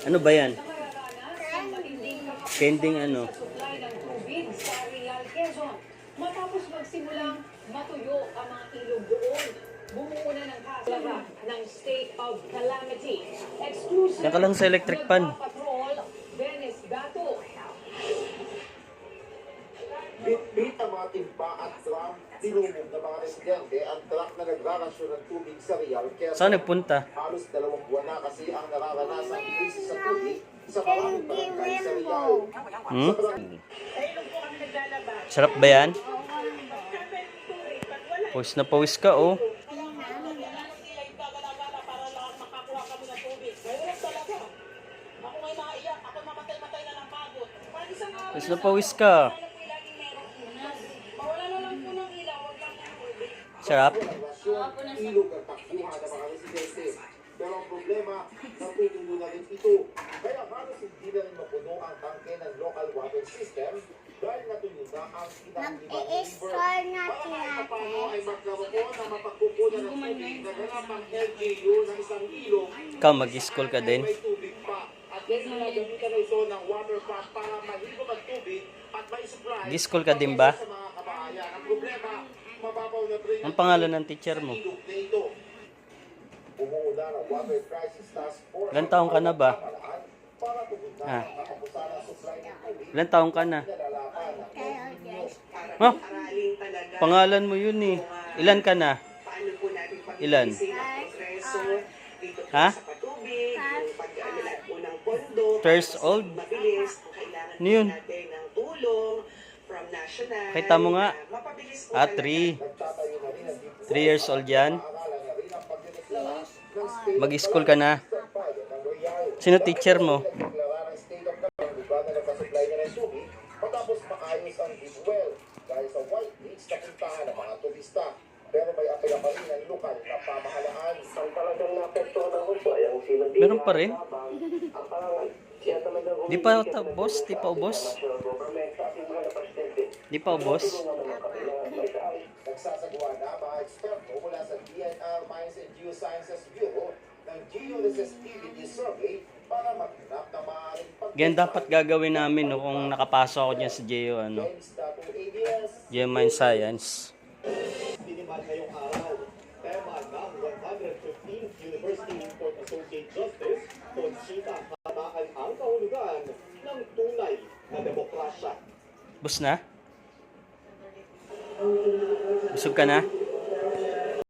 Ano ba yan? Pending ano? Matapos magsimulang matuyo ang mga ilog doon, bumuo na ng kasalaga ng state of calamity. Exclusive Yan ka lang sa electric pan. Patrol, Venice Gato. Bit-bit ang mga timba at drum, tinumog ng mga residente ang truck na nagrarasyon ng tubig sa Real Quezon. Saan nagpunta? Halos 2 buwan na kasi ang nararanasan ang krisis sa tubig sa maraming barangay sa Real. Hmm? Sarap ba yan? Pawis na pawis ka, oh. Pawis na pawis ka. Sarap? Ilog ang takbuhan ng mga residente. Pero ang problema, natutulo na rin ito. Kaya halos hindi na rin mapuno ang tangke ng local water system dahil natuloy na ang Inang-Limang River. Para paano ay magkaroon na mapagkukunan ng tubig na ganapang LGU ng isang ilog. Ikaw, mag-school ka din? May tubig pa. At then ginagamitan na ito ng water pump para mahibog ang tubig at may supply. Mag-school ka din ba? Sa mga kabahayan. Ang problema, mababaw na drain. Ang pangalan ng teacher mo? Ilan taong ka na ba? Ah. Ilan taong ka na? Oh, pangalan mo yun eh. Ilan ka na? Ilan? Ha? 3 years old? Ano yun? Kita mo nga. 3. 3 years old yan. Mag-school ka na. Sino teacher mo? Matapos maayos ang deep well dahil sa White Beach na puntahan ng mga turista. Pero may apela pa rin ang lokal na pamahalaan. Ang talagang napektuhan ng gusto ay ang sinundihan. Meron pa rin? Ang pangangal. Siya talagang Di pa ubos? Di pa ubos? Di pa ubos? Nagsasagawa na mga eksperto mula sa DNR Mines and Geosciences Bureau ng Georesistivity Survey para maghanap ng maaaring Ganyan dapat gagawin namin no, kung nakapasok ako dyan sa Geo, ano, Geomine Science. Tiniman ngayong araw, tema ng 115th University Court Associate Justice, Conchita kataan ang kahulugan ng tunay na demokrasya. Bus na? Busog ka na?